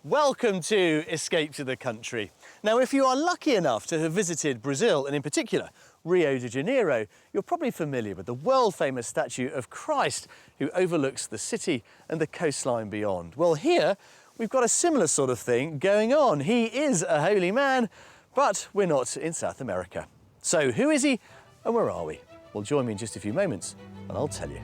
Welcome to Escape to the Country. Now, if you are lucky enough to have visited Brazil, and in particular Rio de Janeiro, you're probably familiar with the world-famous statue of Christ who overlooks the city and the coastline beyond. Well, here we've got a similar sort of thing going on. He is a holy man, but we're not in South America. So who is he and where are we? Well, join me in just a few moments and I'll tell you.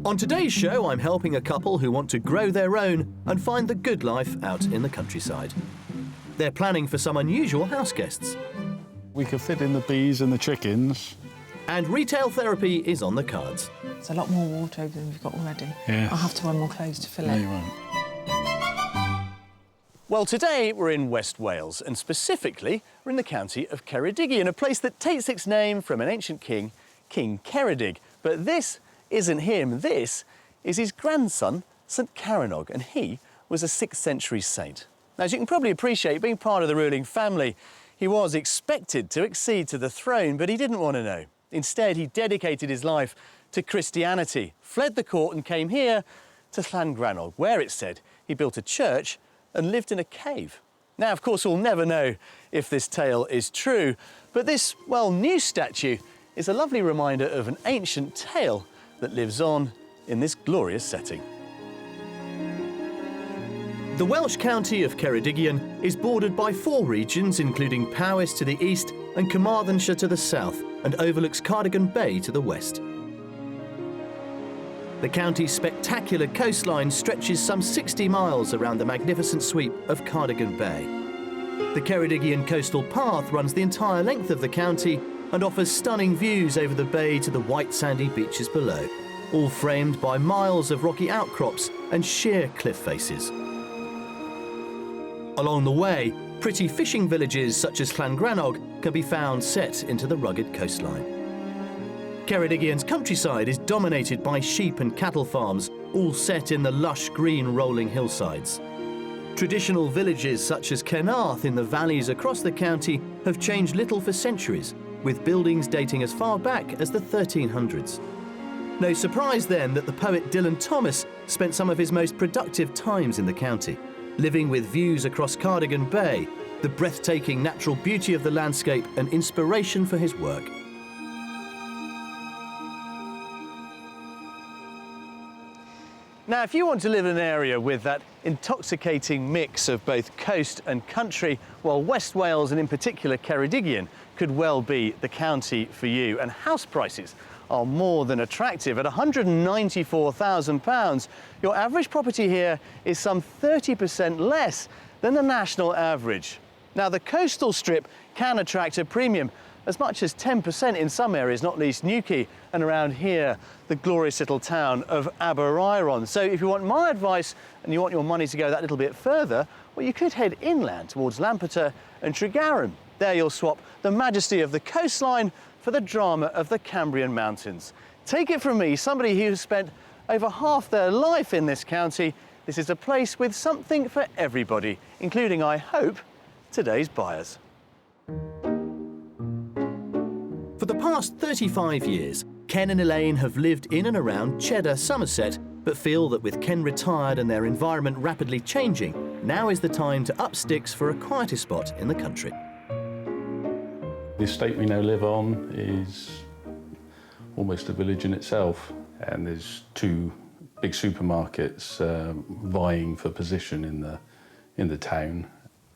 On today's show, I'm helping a couple who want to grow their own and find the good life out in the countryside. They're planning for some unusual house guests. We could fit in the bees and the chickens. And retail therapy is on the cards. It's a lot more wardrobe than we've got already. Yeah. I'll have to buy more clothes to fill No, it. you won't. Well, today we're in West Wales, and specifically we're in the county of Ceredigion, a place that takes its name from an ancient king, King Ceredig. But this isn't him. This is his grandson, St Caranog, and he was a 6th century saint. Now, as you can probably appreciate, being part of the ruling family, he was expected to accede to the throne, but he didn't want to know. Instead, he dedicated his life to Christianity, fled the court and came here to Llangrannog, where it said he built a church and lived in a cave. Now, of course, we'll never know if this tale is true, but this, well, new statue is a lovely reminder of an ancient tale that lives on in this glorious setting. The Welsh county of Ceredigion is bordered by 4 regions, including Powys to the east and Carmarthenshire to the south, and overlooks Cardigan Bay to the west. The county's spectacular coastline stretches some 60 miles around the magnificent sweep of Cardigan Bay. The Ceredigion Coastal Path runs the entire length of the county and offers stunning views over the bay to the white sandy beaches below, all framed by miles of rocky outcrops and sheer cliff faces. Along the way, pretty fishing villages such as Llangrannog can be found set into the rugged coastline. Ceredigion's countryside is dominated by sheep and cattle farms, all set in the lush green rolling hillsides. Traditional villages such as Cenarth in the valleys across the county have changed little for centuries, with buildings dating as far back as the 1300s. No surprise then that the poet Dylan Thomas spent some of his most productive times in the county, living with views across Cardigan Bay, the breathtaking natural beauty of the landscape and inspiration for his work. Now, if you want to live in an area with that intoxicating mix of both coast and country, well, West Wales, and in particular Ceredigion, could well be the county for you. And house prices are more than attractive. At £194,000, your average property here is some 30% less than the national average. Now, the coastal strip can attract a premium, as much as 10% in some areas, not least Newquay, and around here, the glorious little town of Aberaeron. So if you want my advice and you want your money to go that little bit further, well, you could head inland towards Lampeter and Tregaron. There you'll swap the majesty of the coastline for the drama of the Cambrian Mountains. Take it from me, somebody who's spent over half their life in this county, this is a place with something for everybody, including, I hope, today's buyers. For the past 35 years, Ken and Elaine have lived in and around Cheddar, Somerset, but feel that with Ken retired and their environment rapidly changing, now is the time to up sticks for a quieter spot in the country. The estate we now live on is almost a village in itself, and there's 2 big supermarkets vying for position in the town.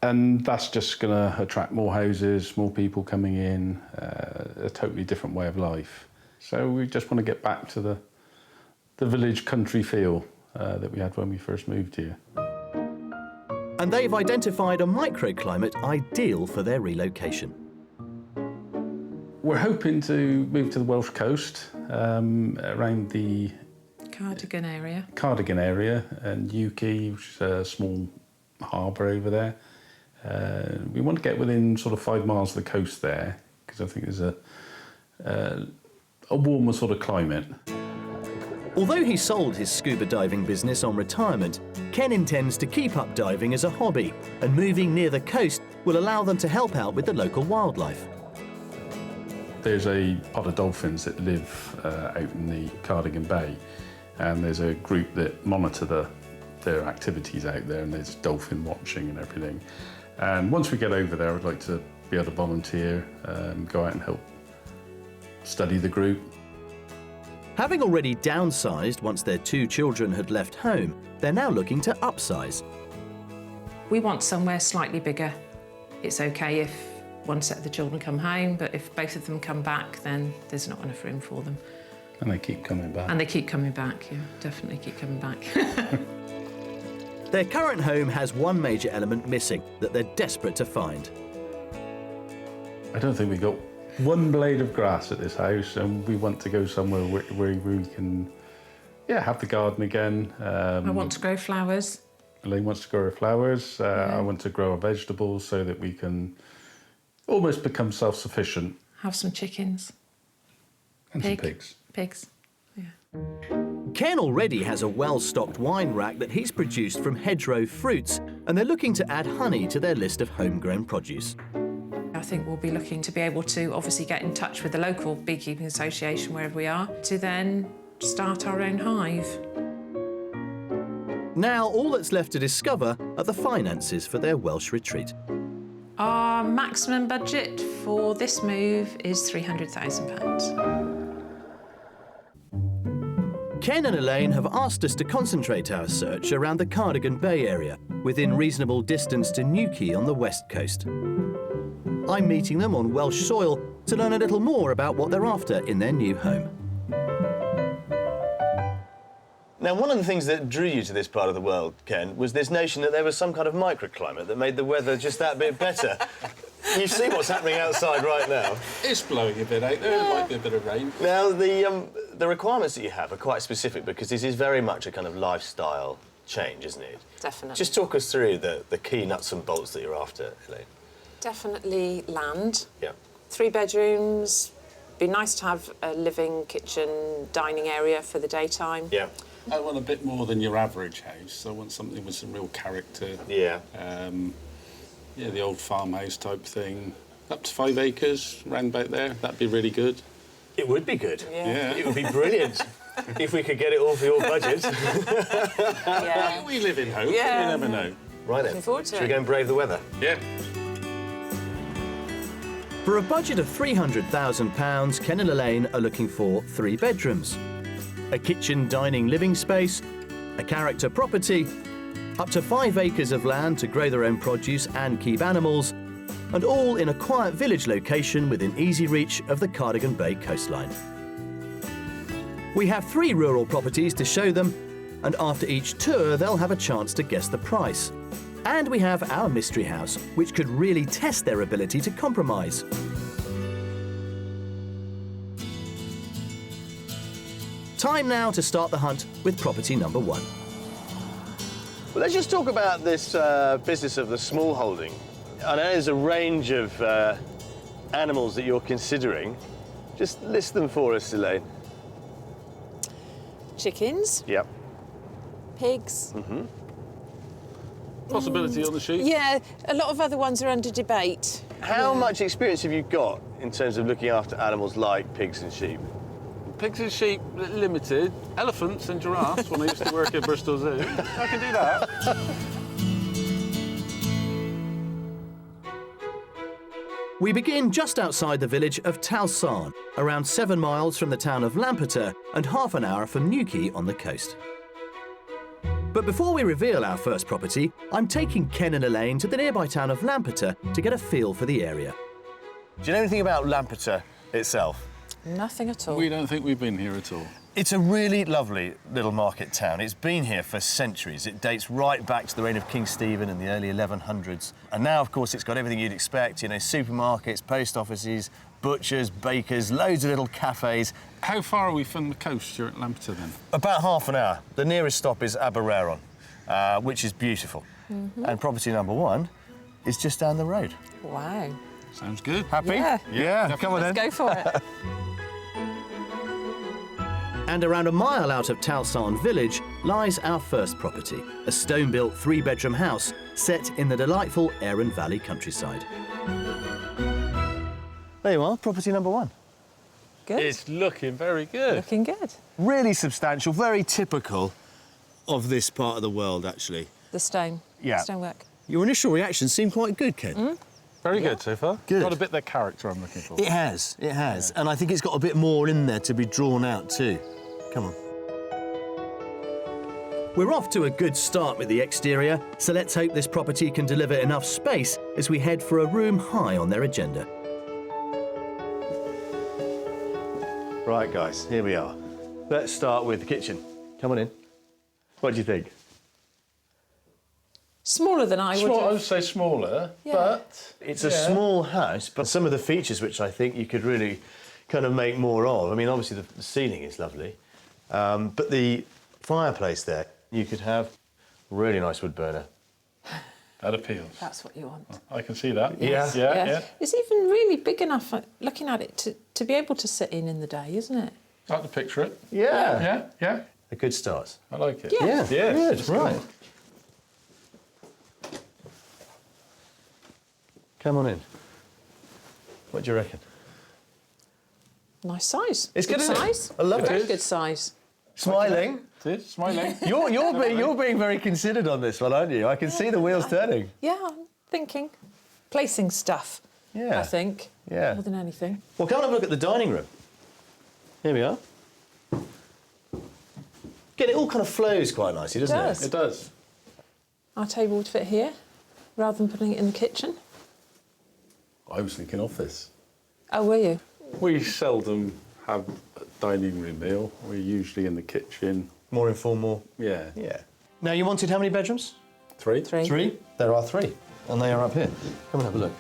And that's just going to attract more houses, more people coming in, a totally different way of life. So we just want to get back to the village country feel that we had when we first moved here. And they've identified a microclimate ideal for their relocation. We're hoping to move to the Welsh coast, around the Cardigan area. Cardigan area and Newquay, which is a small harbour over there. We want to get within sort of 5 miles of the coast there, because I think there's a warmer sort of climate. Although he sold his scuba diving business on retirement, Ken intends to keep up diving as a hobby, and moving near the coast will allow them to help out with the local wildlife. There's a pod of dolphins that live out in the Cardigan Bay, and there's a group that monitor their activities out there, and there's dolphin watching and everything. And once we get over there, I'd like to be able to volunteer, go out and help study the group. Having already downsized once their 2 children had left home, they're now looking to upsize. We want somewhere slightly bigger. It's okay if one set of the children come home, but if both of them come back, then there's not enough room for them. And they keep coming back. And they keep coming back, yeah, definitely keep coming back. Their current home has one major element missing that they're desperate to find. I don't think we got one blade of grass at this house, and we want to go somewhere where we can, have the garden again. I want to grow flowers. Elaine wants to grow her flowers. I want to grow our vegetables so that we can almost become self-sufficient. Have some chickens. And some pigs. Pigs, yeah. Ken already has a well-stocked wine rack that he's produced from hedgerow fruits, and they're looking to add honey to their list of homegrown produce. I think we'll be looking to be able to obviously get in touch with the local beekeeping association wherever we are to then start our own hive. Now all that's left to discover are the finances for their Welsh retreat. Our maximum budget for this move is £300,000. Ken and Elaine have asked us to concentrate our search around the Cardigan Bay area, within reasonable distance to Newquay on the west coast. I'm meeting them on Welsh soil to learn a little more about what they're after in their new home. Now, one of the things that drew you to this part of the world, Ken, was this notion that there was some kind of microclimate that made the weather just that bit better. You see what's happening outside right now. It's blowing a bit out there, there might be a bit of rain. Now, the requirements that you have are quite specific because this is very much a kind of lifestyle change, isn't it? Definitely. Just talk us through the key nuts and bolts that you're after, Elaine. Definitely land. Yeah. 3 bedrooms. Be nice to have a living, kitchen, dining area for the daytime. Yeah. I want a bit more than your average house. I want something with some real character. Yeah. The old farmhouse type thing. Up to 5 acres, round about there. That'd be really good. It would be good. Yeah. It would be brilliant if we could get it all for your budget. Yeah. We live in hope. Yeah. You never know. Right then. Looking forward to Should we it. go and brave the weather? Yeah. For a budget of £300,000, Ken and Elaine are looking for 3 bedrooms, a kitchen, dining, living space, a character property, up to 5 acres of land to grow their own produce and keep animals, and all in a quiet village location within easy reach of the Cardigan Bay coastline. We have 3 rural properties to show them, and after each tour they'll have a chance to guess the price. And we have our mystery house, which could really test their ability to compromise. Time now to start the hunt with property number 1. Well, let's just talk about this business of the small holding. I know there's a range of animals that you're considering. Just list them for us, Elaine. Chickens. Yep. Pigs. Possibility on the sheep. Yeah, a lot of other ones are under debate. How much experience have you got in terms of looking after animals like pigs and sheep? Pigs and sheep, limited. Elephants and giraffes, when I used to work at Bristol Zoo. I can do that. We begin just outside the village of Talsarn, around 7 miles from the town of Lampeter and half an hour from Newquay on the coast. But before we reveal our first property, I'm taking Ken and Elaine to the nearby town of Lampeter to get a feel for the area. Do you know anything about Lampeter itself? Nothing at all. We don't think we've been here at all. It's a really lovely little market town. It's been here for centuries. It dates right back to the reign of King Stephen in the early 1100s. And now, of course, it's got everything you'd expect, you know, supermarkets, post offices, butchers, bakers, loads of little cafes. How far are we from the coast here at Lampeter then? About half an hour. The nearest stop is Abereron, which is beautiful. And property number 1 is just down the road. Wow. Sounds good. Happy? Yeah. Yeah, come on then. Let's go for it. And around a mile out of Talsarn village lies our first property, a stone-built 3-bedroom house set in the delightful Arun Valley countryside. There you are, property number 1. Good. It's looking very good. Looking good. Really substantial, very typical of this part of the world, actually. The stone. Yeah. Stonework. Your initial reaction seemed quite good, Ken. Very good so far. Good. Got a bit of the character I'm looking for. It has. And I think it's got a bit more in there to be drawn out too. Come on. We're off to a good start with the exterior, so let's hope this property can deliver enough space as we head for a room high on their agenda. Right, guys, here we are. Let's start with the kitchen. Come on in. What do you think? Smaller than I would I have. would say smaller, Yeah. but... It's a small house, but some of the features which I think you could really kind of make more of. I mean, obviously the ceiling is lovely, but the fireplace there, you could have a really nice wood burner. That appeals. That's what you want. I can see that. Yeah. Yeah. It's even really big enough, looking at it, to be able to sit in the day, isn't it? I like to picture it. Yeah. Yeah. A good start. I like it. Yeah. Yeah. Good, it's right. Come on in. What do you reckon? Nice size. It's good, isn't it? size. I love it. Very good size. Smiling. It is, smiling. You're being very considered on this one, aren't you? I can see the wheels turning. Yeah, I'm thinking. Placing stuff, Yeah. I think, Yeah. more than anything. Well, come and have a look at the dining room. Here we are. Again, it all kind of flows quite nicely, doesn't does. it? It does. Our table would fit here, rather than putting it in the kitchen. I was thinking office. Oh, were you? We seldom have a dining room meal. We're usually in the kitchen. More informal. Yeah. Yeah. Now, you wanted how many bedrooms? 3? 3. 3? There are 3, and they are up here. Come and have a look.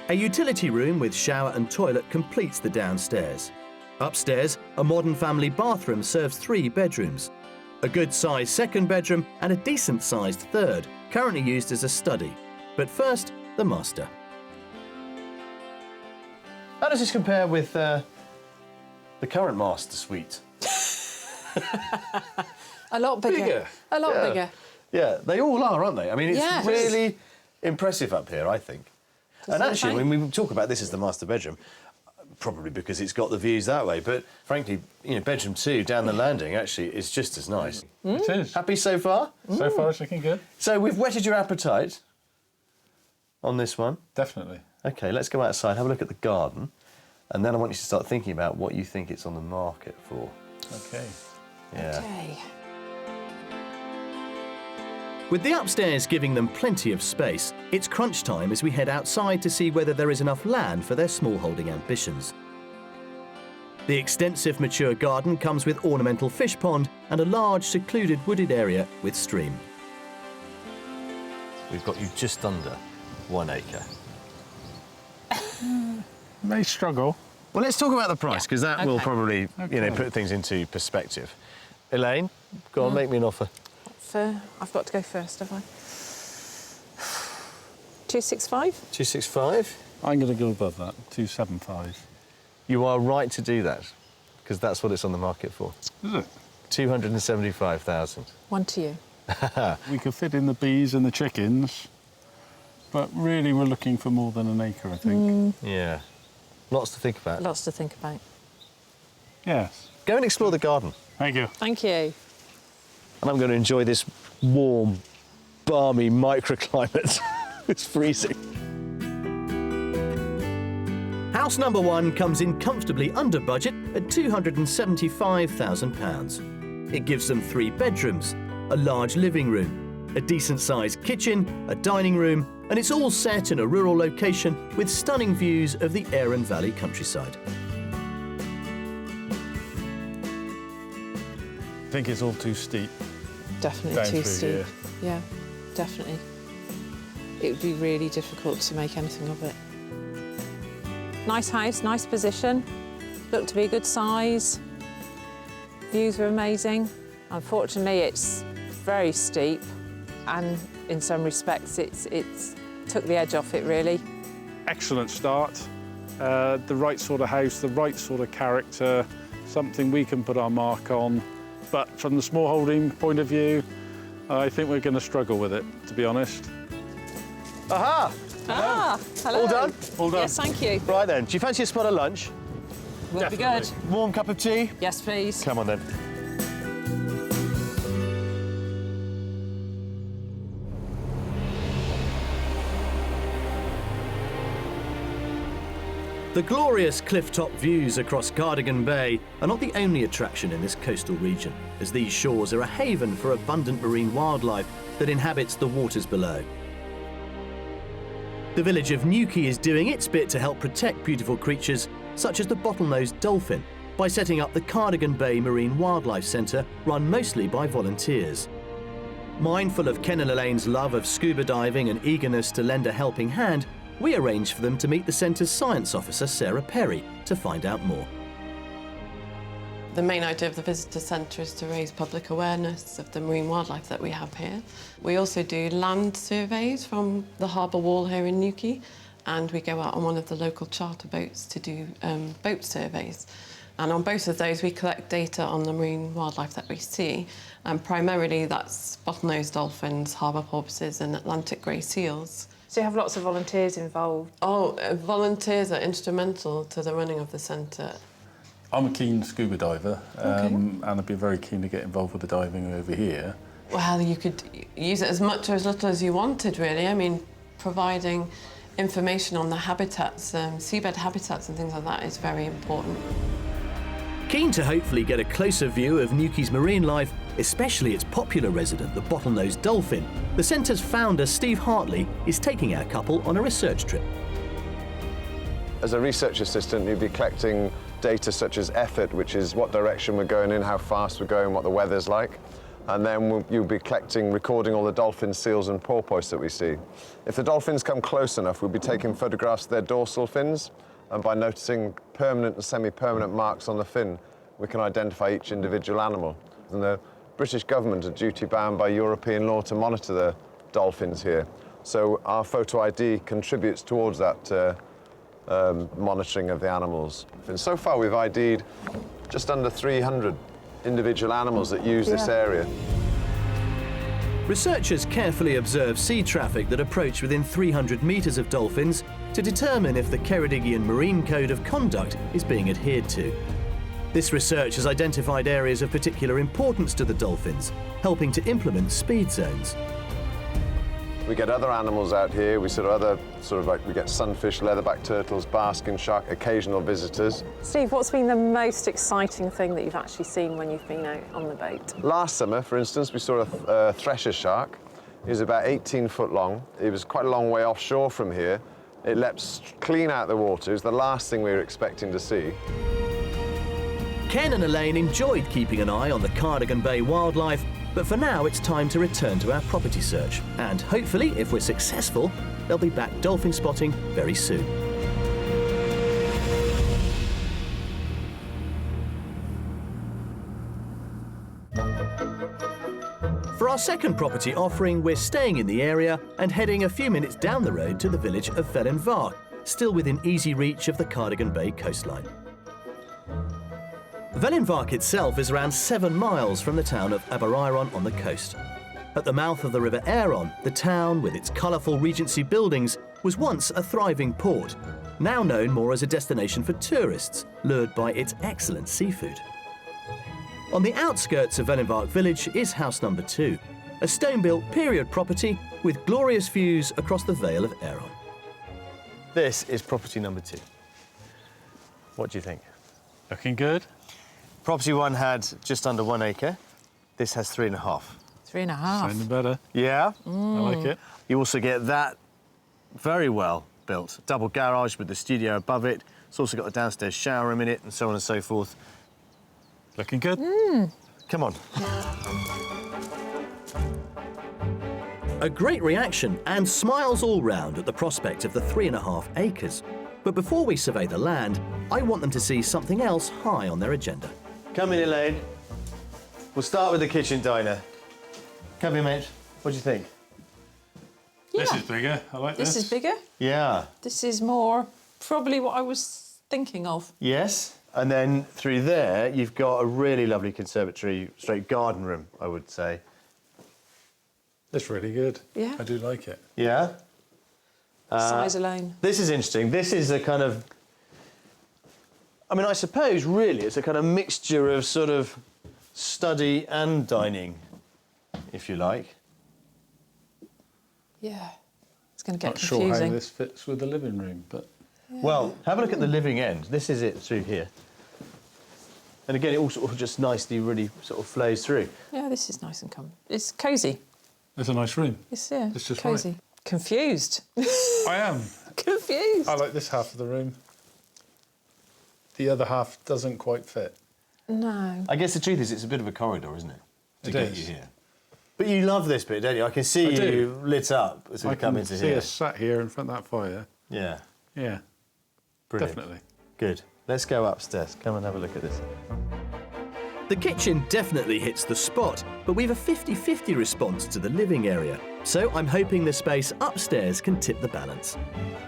A utility room with shower and toilet completes the downstairs. Upstairs, a modern family bathroom serves 3 bedrooms. A good-sized second bedroom and a decent-sized third, currently used as a study. But first, the master. How does this compare with the current master suite? A lot bigger. Bigger. A lot Yeah. bigger. Yeah, they all are, aren't they? I mean, it's Yes. really impressive up here, I think. And actually, when we talk about this as the master bedroom, probably because it's got the views that way, but frankly, you know, bedroom 2 down the landing actually is just as nice. It is. Happy so far? So far, it's looking good. So we've whetted your appetite on this one. Definitely. OK, let's go outside, have a look at the garden, and then I want you to start thinking about what you think it's on the market for. OK. Yeah. Okay. With the upstairs giving them plenty of space, it's crunch time as we head outside to see whether there is enough land for their smallholding ambitions. The extensive mature garden comes with ornamental fish pond and a large secluded wooded area with stream. We've got you just under 1 acre. May struggle. Well, let's talk about the price, because that will Okay. probably, you know, Okay. put things into perspective. Elaine, go on, make me an offer. I've got to go first, have I? 265? 265. I'm going to go above that. 275. You are right to do that, because that's what it's on the market for. Is it? 275,000. 1 to you. We could fit in the bees and the chickens, but really we're looking for more than an acre, I think. Yeah. Lots to think about. Lots to think about. Yes. Go and explore the garden. Thank you. Thank you. And I'm going to enjoy this warm, balmy microclimate. It's freezing. House number 1 comes in comfortably under budget at £275,000. It gives them 3 bedrooms, a large living room, a decent-sized kitchen, a dining room, and it's all set in a rural location with stunning views of the Arun Valley countryside. I think it's all too steep. Definitely Down too through steep. here. Yeah, definitely. It would be really difficult to make anything of it. Nice house, nice position. Looked to be a good size. Views were amazing. Unfortunately, it's very steep, and in some respects, it's took the edge off it, really. Excellent start. the right sort of house, the right sort of character, something we can put our mark on. But from the smallholding point of view, I think we're going to struggle with it, to be honest. Aha! Hello. All done? All done. Yes, thank you. Right then, do you fancy a spot of lunch? Will be good. Warm cup of tea? Yes, please. Come on then. The glorious cliff-top views across Cardigan Bay are not the only attraction in this coastal region, as these shores are a haven for abundant marine wildlife that inhabits the waters below. The village of Newquay is doing its bit to help protect beautiful creatures such as the bottlenose dolphin by setting up the Cardigan Bay Marine Wildlife Centre, run mostly by volunteers. Mindful of Ken and Elaine's love of scuba diving and eagerness to lend a helping hand, we arranged for them to meet the centre's science officer, Sarah Perry, to find out more. The main idea of the visitor centre is to raise public awareness of the marine wildlife that we have here. We also do land surveys from the harbour wall here in Newquay, and we go out on one of the local charter boats to do boat surveys. And on both of those, we collect data on the marine wildlife that we see, and primarily that's bottlenose dolphins, harbour porpoises and Atlantic grey seals. So you have lots of volunteers involved? Oh, volunteers are instrumental to the running of the centre. I'm a keen scuba diver, and I'd be very keen to get involved with the diving over here. Well, you could use it as much or as little as you wanted, really. I mean, providing information on the habitats, seabed habitats and things like that is very important. Keen to hopefully get a closer view of Newquay's marine life, especially its popular resident, the bottlenose dolphin, the centre's founder, Steve Hartley, is taking our couple on a research trip. As a research assistant, you'd be collecting data such as effort, which is what direction we're going in, how fast we're going, what the weather's like. And then you'll be recording all the dolphins, seals and porpoise that we see. If the dolphins come close enough, we'll be taking photographs of their dorsal fins, and by noticing permanent and semi-permanent marks on the fin, we can identify each individual animal. And the British government are duty-bound by European law to monitor the dolphins here. So our photo ID contributes towards that monitoring of the animals. And so far we've ID'd just under 300 individual animals that use this area. Researchers carefully observe sea traffic that approach within 300 metres of dolphins to determine if the Ceredigion Marine Code of Conduct is being adhered to. This research has identified areas of particular importance to the dolphins, helping to implement speed zones. We get other animals out here. We get sunfish, leatherback turtles, basking shark, occasional visitors. Steve, what's been the most exciting thing that you've actually seen when you've been out on the boat? Last summer, for instance, we saw a thresher shark. He was about 18 foot long. It was quite a long way offshore from here. It leapt clean out the water. It was the last thing we were expecting to see. Ken and Elaine enjoyed keeping an eye on the Cardigan Bay wildlife, but for now it's time to return to our property search. And hopefully, if we're successful, they'll be back dolphin spotting very soon. For our second property offering, we're staying in the area and heading a few minutes down the road to the village of Welsh, still within easy reach of the Cardigan Bay coastline. Welsh itself is around 7 miles from the town of Aberaeron on the coast. At the mouth of the River Aeron, the town, with its colourful Regency buildings, was once a thriving port, now known more as a destination for tourists, lured by its excellent seafood. On the outskirts of Welsh village is house number 2, a stone-built period property with glorious views across the Vale of Aeron. This is property number 2. What do you think? Looking good. Property 1 had just under 1 acre. This has 3.5. 3.5. Sounding better. Yeah? I like it. You also get that very well built. Double garage with the studio above it. It's also got a downstairs shower room in it and so on and so forth. Looking good. Come on. A great reaction and smiles all round at the prospect of the 3.5 acres. But before we survey the land, I want them to see something else high on their agenda. Come in, Elaine. We'll start with the kitchen diner. Come here, mate. What do you think? This is bigger. I like this. This is bigger. Yeah. This is more probably what I was thinking of. Yes. And then through there, you've got a really lovely conservatory, straight garden room, I would say. That's really good. Yeah. I do like it. Yeah? Size alone. This is interesting. This is a kind of... I mean, I suppose, really, it's a kind of mixture of sort of study and dining, if you like. Yeah. It's going to get Not sure confusing. how this fits with the living room, but... Well, have a look at the living end. This is it through here. And again, it all sort of just nicely really sort of flows through. Yeah, this is nice and it's cosy. It's a nice room. It's It's just cosy. right. Confused. I am. Confused. I like this half of the room. The other half doesn't quite fit. No. I guess the truth is it's a bit of a corridor, isn't it? To It get is. you here. But you love this bit, don't you? I can see I you do. lit up as we I come can into see here. us sat here in front of that fire. Yeah, Yeah, brilliant. definitely. Good. Let's go upstairs. Come and have a look at this. The kitchen definitely hits the spot, but we've a 50-50 response to the living area. So I'm hoping the space upstairs can tip the balance.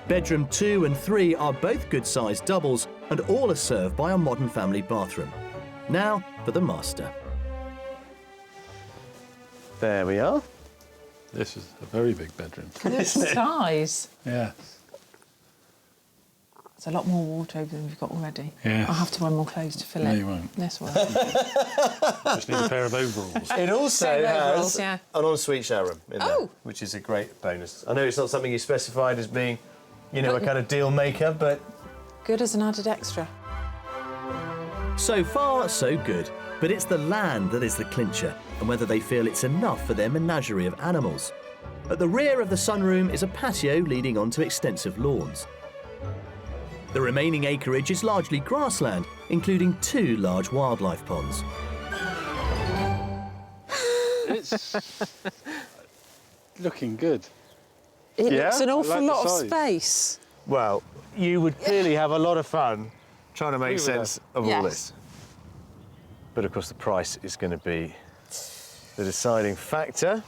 Bedroom 2 and 3 are both good-sized doubles, and all are served by a modern family bathroom. Now for the master. There we are. This is a very big bedroom. Good size. Yeah. It's a lot more wardrobe than we've got already. Yeah. I'll have to wear more clothes to fill No, it. you won't. Yes, well. Just need a pair of overalls. It also Same has overalls, yeah. an ensuite shower room in there, Oh. which is a great bonus. I know it's not something you specified as being, you know, a kind of deal maker, but Good as an added extra. So far, so good. But it's the land that is the clincher, and whether they feel it's enough for their menagerie of animals. At the rear of the sunroom is a patio leading onto extensive lawns. The remaining acreage is largely grassland, including 2 large wildlife ponds. It's looking good. It Yeah? looks an I awful like the lot of size. space. well, you would clearly have a lot of fun trying to make Agree with sense of all Yes. this. But of course, the price is going to be the deciding factor.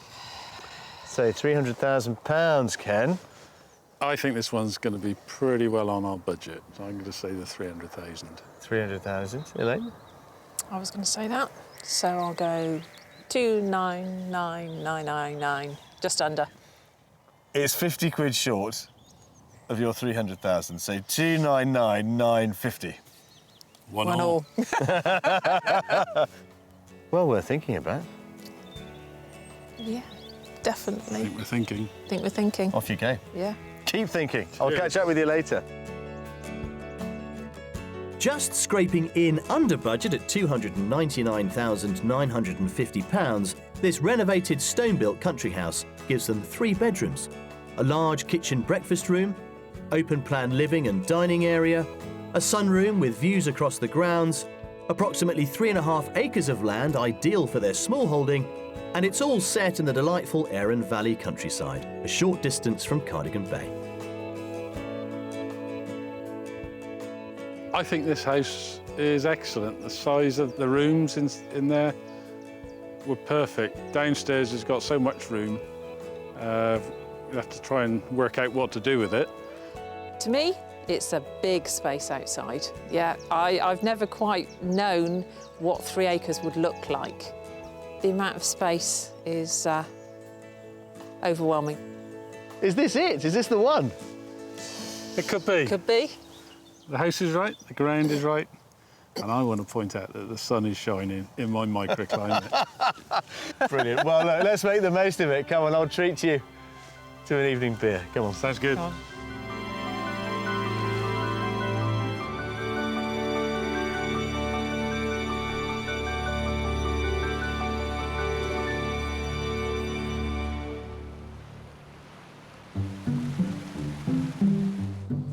So £300,000, Ken. I think this one's going to be pretty well on our budget. So I'm going to say the 300,000. 300,000, Elaine? I was going to say that. So I'll go 299,999, just under. It's 50 quid short of your 300,000, so 299,950. One One all. all. Well worth thinking about. Yeah, I definitely. think we're thinking. Think we're thinking. Off you go. Yeah. Keep thinking. I'll Cheers. catch up with you later. Just scraping in under budget at £299,950, this renovated stone-built country house gives them 3 bedrooms, a large kitchen breakfast room, open-plan living and dining area, a sunroom with views across the grounds, approximately 3.5 acres of land ideal for their small holding, and it's all set in the delightful Arun Valley countryside, a short distance from Cardigan Bay. I think this house is excellent. The size of the rooms in there were perfect. Downstairs has got so much room. You have to try and work out what to do with it. To me, it's a big space outside. Yeah, I've never quite known what 3 acres would look like. The amount of space is overwhelming. Is this it? Is this the one? It could be. Could be. The house is right, the ground is right, and I want to point out that the sun is shining in my microclimate. Brilliant. Well, look, let's make the most of it. Come on, I'll treat you to an evening beer. Come on. Sounds good. Go on.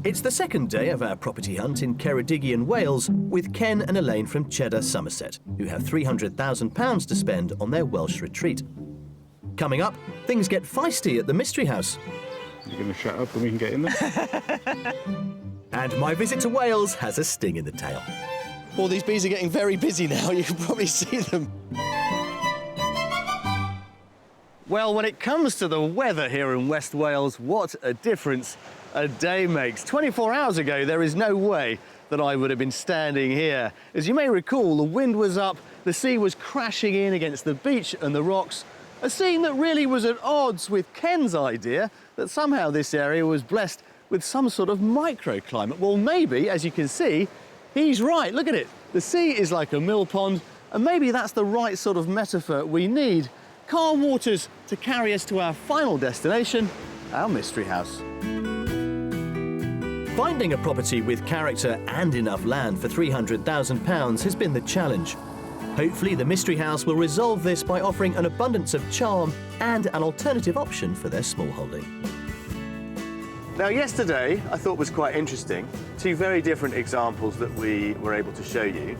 It's the second day of our property hunt in Ceredigion, Wales, with Ken and Elaine from Cheddar, Somerset, who have £300,000 to spend on their Welsh retreat. Coming up, things get feisty at the Mystery House. You're going to shut up and we can get in there? And my visit to Wales has a sting in the tail. All these bees are getting very busy now. You can probably see them. Well, when it comes to the weather here in West Wales, what a difference a day makes. 24 hours ago, there is no way that I would have been standing here. As you may recall, the wind was up, the sea was crashing in against the beach and the rocks, a scene that really was at odds with Ken's idea that somehow this area was blessed with some sort of microclimate. Well, maybe, as you can see, he's right. Look at it. The sea is like a mill pond, and maybe that's the right sort of metaphor we need. Calm waters to carry us to our final destination, our mystery house. Finding a property with character and enough land for £300,000 has been the challenge. Hopefully, the Mystery House will resolve this by offering an abundance of charm and an alternative option for their small holding. Now, yesterday, I thought was quite interesting. Two very different examples that we were able to show you,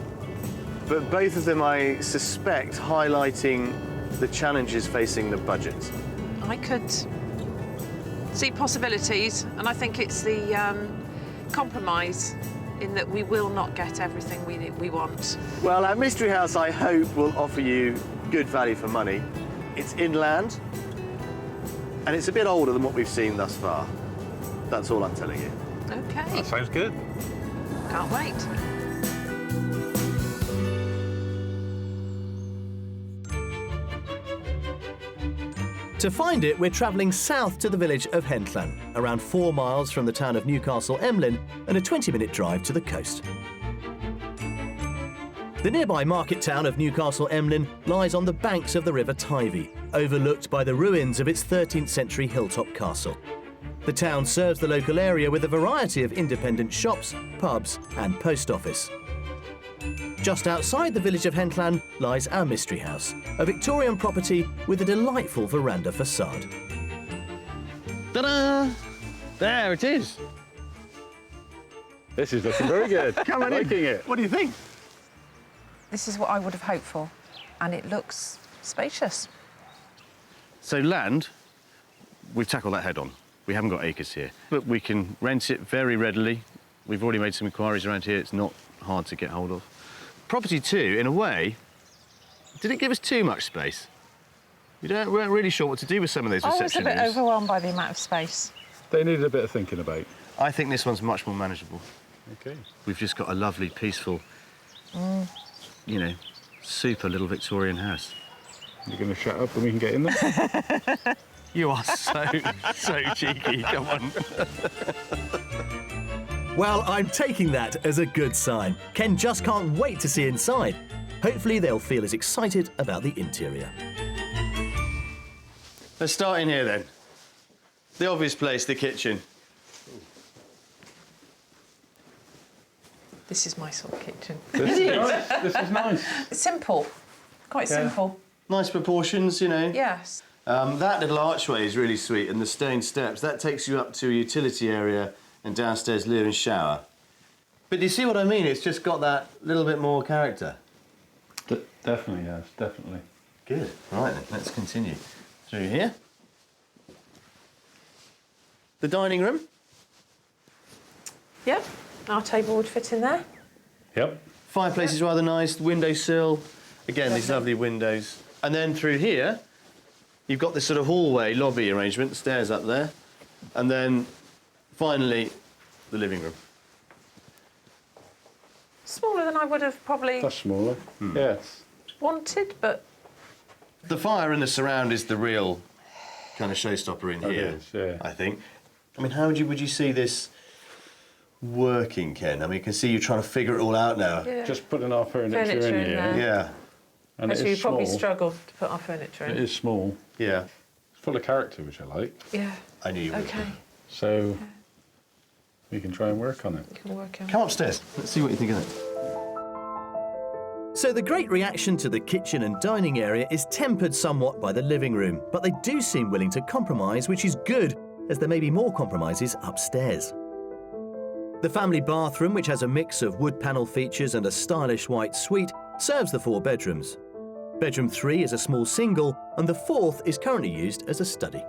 but both of them, I suspect, highlighting the challenges facing the budget. I could see possibilities, and I think it's the compromise in that we will not get everything we want. Well, our mystery house, I hope, will offer you good value for money. It's inland, and it's a bit older than what we've seen thus far. That's all I'm telling you. Okay. That sounds good. Can't wait. To find it, we're travelling south to the village of Henllan, around 4 miles from the town of Newcastle Emlyn and a 20-minute drive to the coast. The nearby market town of Newcastle Emlyn lies on the banks of the River Teivi, overlooked by the ruins of its 13th century hilltop castle. The town serves the local area with a variety of independent shops, pubs and post office. Just outside the village of Henllan lies our mystery house, a Victorian property with a delightful veranda facade. Ta-da! There it is. This is looking very good. Come on Liking in. it. What do you think? This is what I would have hoped for, and it looks spacious. So land, we've tackled that head on. We haven't got acres here, but we can rent it very readily. We've already made some inquiries around here. It's not hard to get hold of. Property 2, in a way, did it give us too much space? We weren't really sure what to do with some of those reception rooms. I was a bit overwhelmed by the amount of space. They needed a bit of thinking about. I think this one's much more manageable. Okay. We've just got a lovely, peaceful, you know, super little Victorian house. You're going to shut up and we can get in there? You are so cheeky, come on. Well, I'm taking that as a good sign. Ken just can't wait to see inside. Hopefully they'll feel as excited about the interior. Let's start in here then. The obvious place, the kitchen. This is my sort of kitchen. This is nice. This is nice. It's simple, quite simple. Nice proportions, you know. Yes. That little archway is really sweet, and the stone steps. That takes you up to a utility area and downstairs loo and shower. But do you see what I mean? It's just got that little bit more character. Definitely, yes, definitely. Good. Right then, let's continue. Through here. The dining room. Yep, our table would fit in there. Yep. Fireplace is rather nice, windowsill. Again, these lovely windows. And then through here, you've got this sort of hallway, lobby arrangement, stairs up there. And then, finally, the living room. Smaller than I would have probably That's smaller. Yes. wanted, but The fire and the surround is the real kind of showstopper in It here, is, yeah. I think. I mean, how would you see this working, Ken? I mean, you can see you trying to figure it all out now. yeah. Just putting our furniture Furniture in in here. there. Yeah, And it Actually, is we probably small. struggled to put our furniture in. It is small. yeah. It's full of character, which I like. Yeah. I knew you would. Okay. So we can try and work on it. You can work out. Come upstairs. Let's see what you think of it. So the great reaction to the kitchen and dining area is tempered somewhat by the living room, but they do seem willing to compromise, which is good, as there may be more compromises upstairs. The family bathroom, which has a mix of wood panel features and a stylish white suite, serves the 4 bedrooms. Bedroom 3 is a small single, and the 4th is currently used as a study.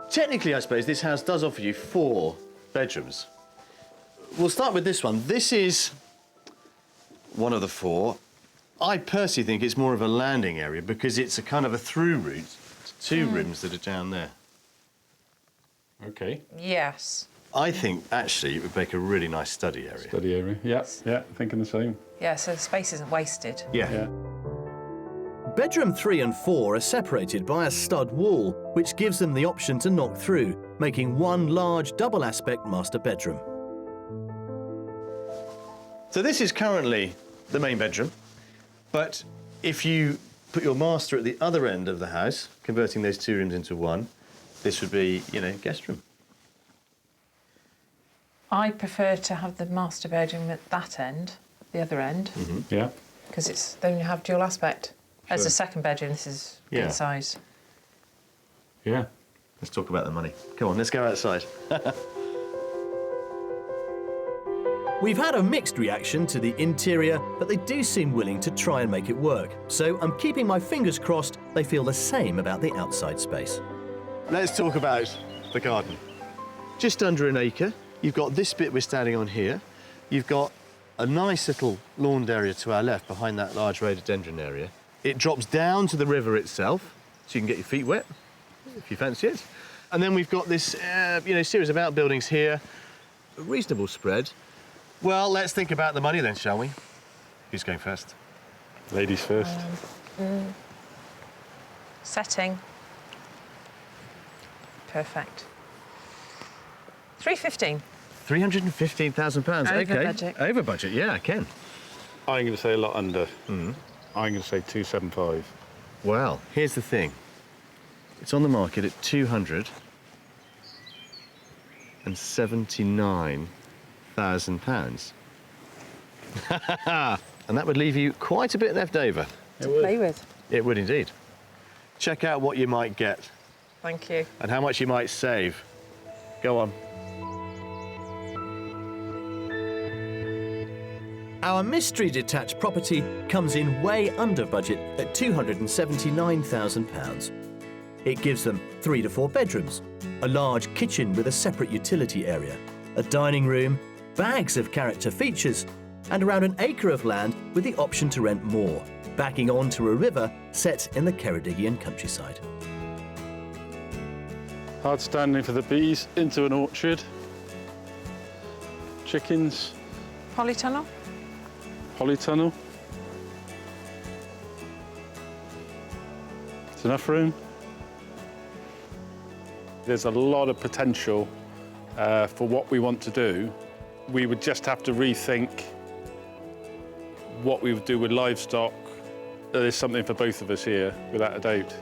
Technically, I suppose, this house does offer you 4 bedrooms. We'll start with this one. This is one of the 4. I personally think it's more of a landing area because it's a kind of a through route to 2 rooms that are down there. Okay. Yes. I think, actually, it would make a really nice study area. Study area. Yeah, thinking the same. Yeah, so the space isn't wasted. Yeah. Bedroom 3 and 4 are separated by a stud wall, which gives them the option to knock through, making one large double-aspect master bedroom. So this is currently the main bedroom, but if you put your master at the other end of the house, converting those two rooms into one, this would be, guest room. I prefer to have the master bedroom at that end, the other end, Yeah. because then you have dual aspect. As Sure. a second bedroom, this is Yeah. good size. Yeah. Let's talk about the money. Come on, let's go outside. We've had a mixed reaction to the interior, but they do seem willing to try and make it work. So I'm keeping my fingers crossed they feel the same about the outside space. Let's talk about the garden. Just under an acre. You've got this bit we're standing on here. You've got a nice little lawned area to our left behind that large rhododendron area. It drops down to the river itself, so you can get your feet wet, if you fancy it. And then we've got this, series of outbuildings here, a reasonable spread. Well, let's think about the money then, shall we? Who's going first? Ladies first. Setting. Perfect. 315. £315,000. Over okay. budget. Over budget, yeah, Ken. I'm going to say a lot under. I'm going to say 275. Well, here's the thing. It's on the market at £279,000. And that would leave you quite a bit left over. To play with. It would indeed. Check out what you might get Thank you. and how much you might save. Go on. Our mystery detached property comes in way under budget at £279,000. It gives them 3 to 4 bedrooms, a large kitchen with a separate utility area, a dining room, bags of character features, and around an acre of land with the option to rent more, backing onto a river set in the Ceredigion countryside. Hard standing for the bees, into an orchard. Chickens, Polytunnel? polytunnel. It's enough room. There's a lot of potential for what we want to do. We would just have to rethink what we would do with livestock. There's something for both of us here, without a doubt.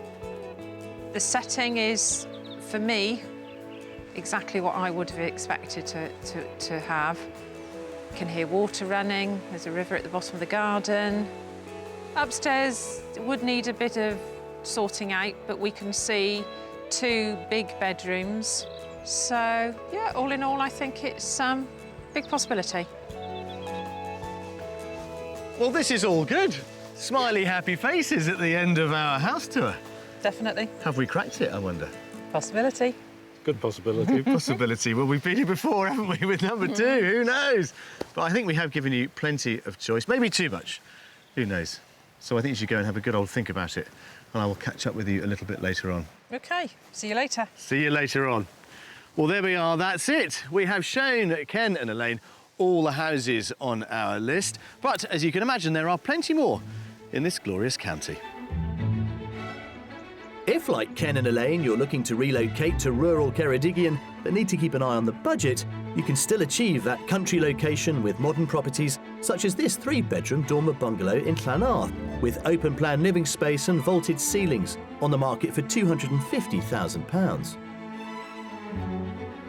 The setting is, for me, exactly what I would have expected to have. You can hear water running, there's a river at the bottom of the garden. Upstairs would need a bit of sorting out, but we can see 2 big bedrooms. So, yeah, all in all, I think it's a big possibility. Well, this is all good. Smiley, happy faces at the end of our house tour. Definitely. Have we cracked it, I wonder? Possibility. Good possibility. Possibility. Well, we've been here before, haven't we, with number 2? Who knows? But I think we have given you plenty of choice. Maybe too much. Who knows? So I think you should go and have a good old think about it. And I will catch up with you a little bit later on. OK, see you later. See you later on. Well, there we are. That's it. We have shown Ken and Elaine all the houses on our list. But as you can imagine, there are plenty more in this glorious county. If, like Ken and Elaine, you're looking to relocate to rural Ceredigion but need to keep an eye on the budget, you can still achieve that country location with modern properties such as this 3-bedroom dormer bungalow in Llanarth with open-plan living space and vaulted ceilings on the market for £250,000.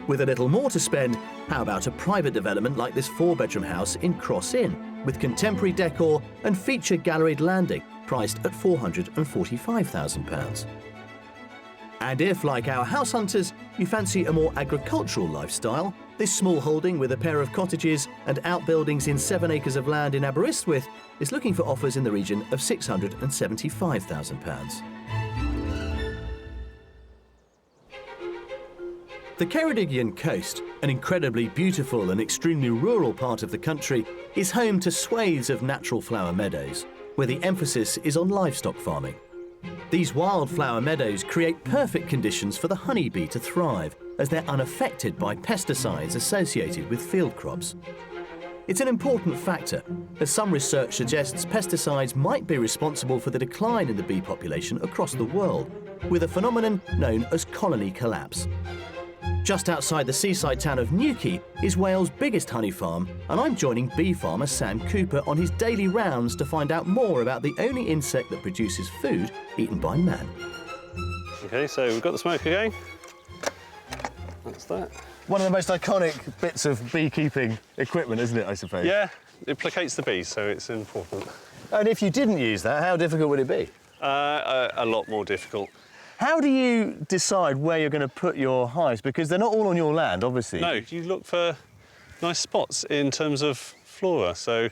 With a little more to spend, how about a private development like this 4-bedroom house in Cross Inn with contemporary decor and featured galleried landing priced at £445,000. And if, like our house hunters, you fancy a more agricultural lifestyle, this small holding with a pair of cottages and outbuildings in 7 acres of land in Aberystwyth is looking for offers in the region of £675,000. The Ceredigion coast, an incredibly beautiful and extremely rural part of the country, is home to swathes of natural flower meadows, where the emphasis is on livestock farming. These wildflower meadows create perfect conditions for the honeybee to thrive, as they're unaffected by pesticides associated with field crops. It's an important factor, as some research suggests pesticides might be responsible for the decline in the bee population across the world, with a phenomenon known as colony collapse. Just outside the seaside town of Newquay is Wales' biggest honey farm, and I'm joining bee farmer Sam Cooper on his daily rounds to find out more about the only insect that produces food eaten by man. OK, so we've got the smoker going. That's that. One of the most iconic bits of beekeeping equipment, isn't it, I suppose? Yeah, it placates the bees, so it's important. And if you didn't use that, how difficult would it be? A lot more difficult. How do you decide where you're going to put your hives? Because they're not all on your land, obviously. No, you look for nice spots in terms of flora. So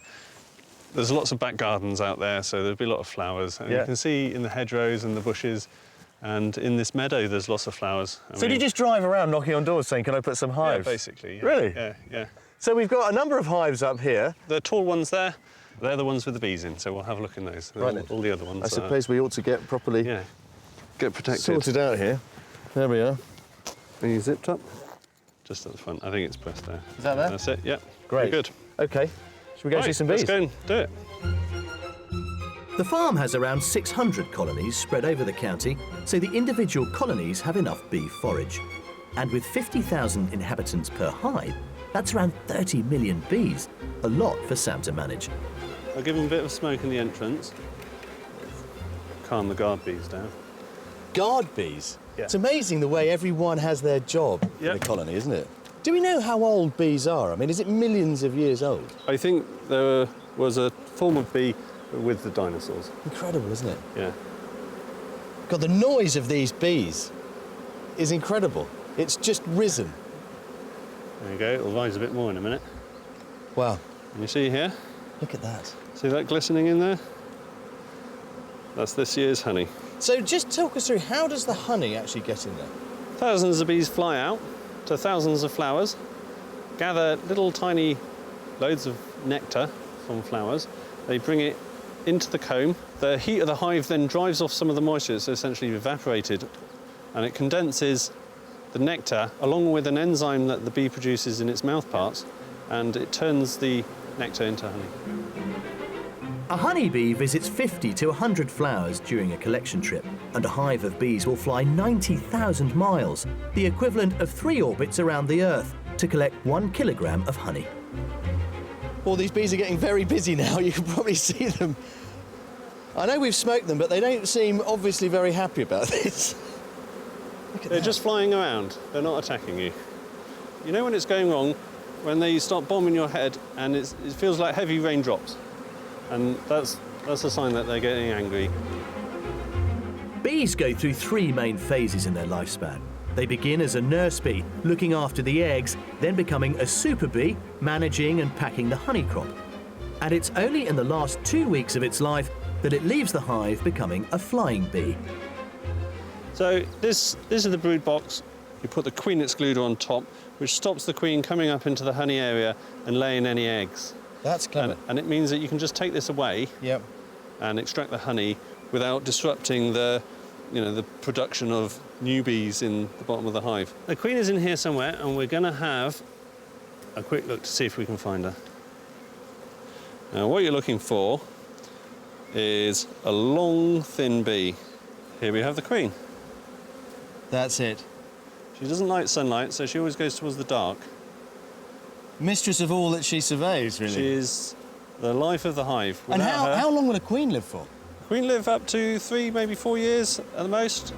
there's lots of back gardens out there, so there'll be a lot of flowers. And you can see in the hedgerows and the bushes, and in this meadow, there's lots of flowers. So do you just drive around knocking on doors saying, can I put some hives? Yeah, basically. Yeah. Really? Yeah, yeah. So we've got a number of hives up here. The tall ones there, they're the ones with the bees in, so we'll have a look in those. Right. All the other ones. I suppose we ought to get properly get protected. sorted out here. There we are. Are you zipped up? Just at the front. I think it's pressed there. Is that there? That's it, yeah. Great. Good. OK. Should we go see some bees? Let's go and do it. The farm has around 600 colonies spread over the county, so the individual colonies have enough bee forage. And with 50,000 inhabitants per hive, that's around 30 million bees, a lot for Sam to manage. I'll give them a bit of smoke in the entrance. Calm the guard bees down. Guard bees? Yeah. It's amazing the way everyone has their job in a colony, isn't it? Do we know how old bees are? I mean, is it millions of years old? I think there was a form of bee with the dinosaurs. Incredible, isn't it? Yeah. God, the noise of these bees is incredible. It's just risen. There you go, it'll rise a bit more in a minute. Wow. And you see here? Look at that. See that glistening in there? That's this year's honey. So just talk us through, how does the honey actually get in there? Thousands of bees fly out to thousands of flowers, gather little tiny loads of nectar from flowers. They bring it into the comb. The heat of the hive then drives off some of the moisture, it's essentially evaporated, and it condenses the nectar along with an enzyme that the bee produces in its mouth parts, and it turns the nectar into honey. A honeybee visits 50 to 100 flowers during a collection trip, and a hive of bees will fly 90,000 miles, the equivalent of 3 orbits around the Earth, to collect 1 kilogram of honey. Well, these bees are getting very busy now. You can probably see them. I know we've smoked them, but they don't seem obviously very happy about this. They're just flying around. They're not attacking you. You know when it's going wrong? When they start bombing your head and it feels like heavy raindrops. And that's a sign that they're getting angry. Bees go through 3 main phases in their lifespan. They begin as a nurse bee, looking after the eggs, then becoming a super bee, managing and packing the honey crop. And it's only in the last 2 weeks of its life that it leaves the hive, becoming a flying bee. So this is the brood box. You put the queen excluder on top, which stops the queen coming up into the honey area and laying any eggs. That's clever. And it means that you can just take this away and extract the honey without disrupting the production of new bees in the bottom of the hive. The queen is in here somewhere, and we're going to have a quick look to see if we can find her. Now, what you're looking for is a long, thin bee. Here we have the queen. That's it. She doesn't like sunlight, so she always goes towards the dark. Mistress of all that she surveys, really. She is the life of the hive. And Without how long will a queen live for? Queen live up to 3, maybe 4 years at the most.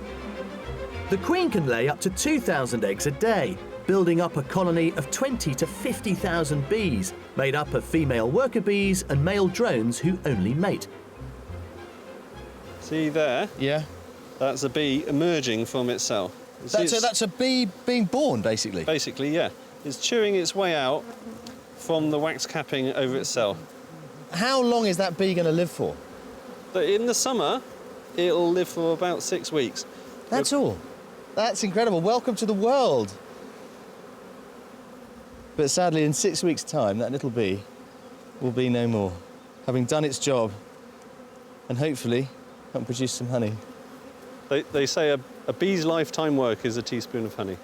The queen can lay up to 2,000 eggs a day, building up a colony of 20 to 50,000 bees, made up of female worker bees and male drones who only mate. See there? Yeah. That's a bee emerging from its cell. So that's a bee being born, basically? Basically, yeah. It's chewing its way out from the wax capping over its cell. How long is that bee going to live for? In the summer, it'll live for about 6 weeks. That's all. That's incredible. Welcome to the world. But sadly, in 6 weeks' time, that little bee will be no more, having done its job and hopefully produce some honey. They say a bee's lifetime work is a teaspoon of honey.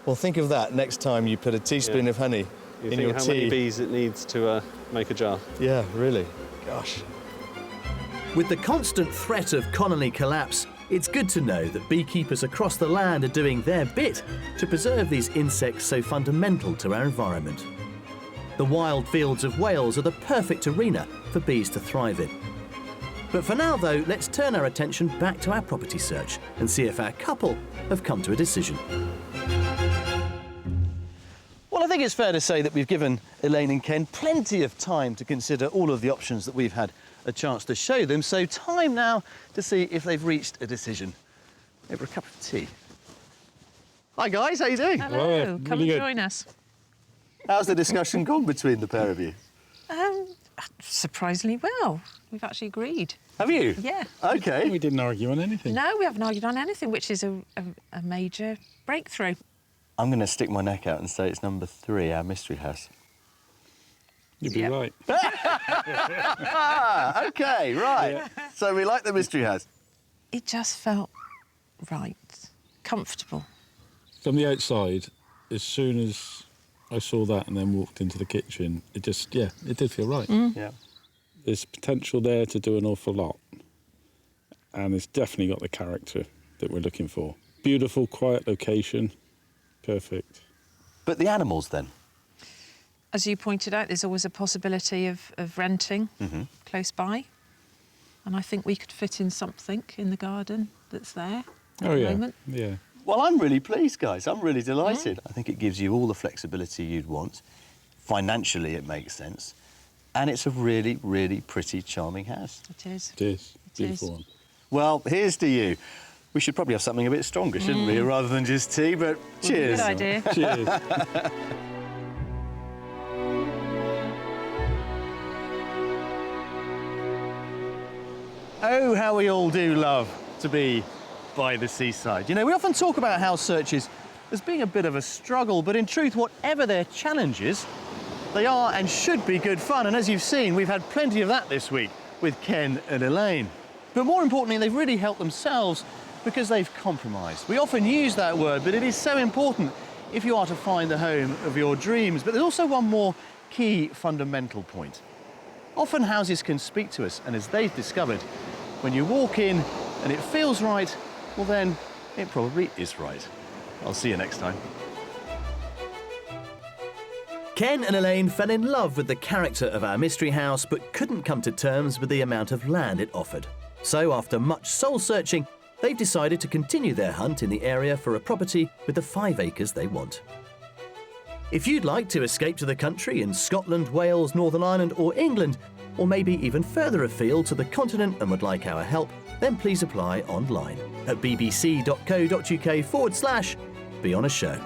Well, think of that next time you put a teaspoon of honey You in think your how tea. many bees it needs to make a jar. Yeah, really. Gosh. With the constant threat of colony collapse, it's good to know that beekeepers across the land are doing their bit to preserve these insects so fundamental to our environment. The wild fields of Wales are the perfect arena for bees to thrive in. But for now, though, let's turn our attention back to our property search and see if our couple have come to a decision. Well, I think it's fair to say that we've given Elaine and Ken plenty of time to consider all of the options that we've had a chance to show them. So time now to see if they've reached a decision over a cup of tea. Hi guys, how you doing? Hello, Well, come really and good. join us. How's the discussion gone between the pair of you? Surprisingly well. We've actually agreed. Have you? Yeah. Okay. We didn't argue on anything. No, we haven't argued on anything, which is a major breakthrough. I'm going to stick my neck out and say it's number 3, our mystery house. You'd be Yep. right. Okay, right. So we like the mystery house. It just felt right, comfortable. From the outside, as soon as I saw that and then walked into the kitchen, it just, yeah, it did feel right. Yeah. There's potential there to do an awful lot. And it's definitely got the character that we're looking for. Beautiful, quiet location. Perfect. But the animals then? As you pointed out, there's always a possibility of renting close by. And I think we could fit in something in the garden that's there at the moment. Yeah. Well, I'm really pleased, guys. I'm really delighted. I think it gives you all the flexibility you'd want. Financially, it makes sense. And it's a really, really pretty, charming house. It is. It is. It Beautiful is. one. Well, here's to you. We should probably have something a bit stronger, shouldn't we, rather than just tea, but cheers. Good idea. Cheers. Oh, how we all do love to be by the seaside. You know, we often talk about house searches as being a bit of a struggle, but in truth, whatever their challenges, they are and should be good fun. And as you've seen, we've had plenty of that this week with Ken and Elaine. But more importantly, they've really helped themselves because they've compromised. We often use that word, but it is so important if you are to find the home of your dreams. But there's also one more key fundamental point. Often houses can speak to us, and as they've discovered, when you walk in and it feels right, well then, it probably is right. I'll see you next time. Ken and Elaine fell in love with the character of our mystery house, but couldn't come to terms with the amount of land it offered. So after much soul-searching, they've decided to continue their hunt in the area for a property with the 5 acres they want. If you'd like to escape to the country in Scotland, Wales, Northern Ireland or England, or maybe even further afield to the continent and would like our help, then please apply online at bbc.co.uk/Be On A Show.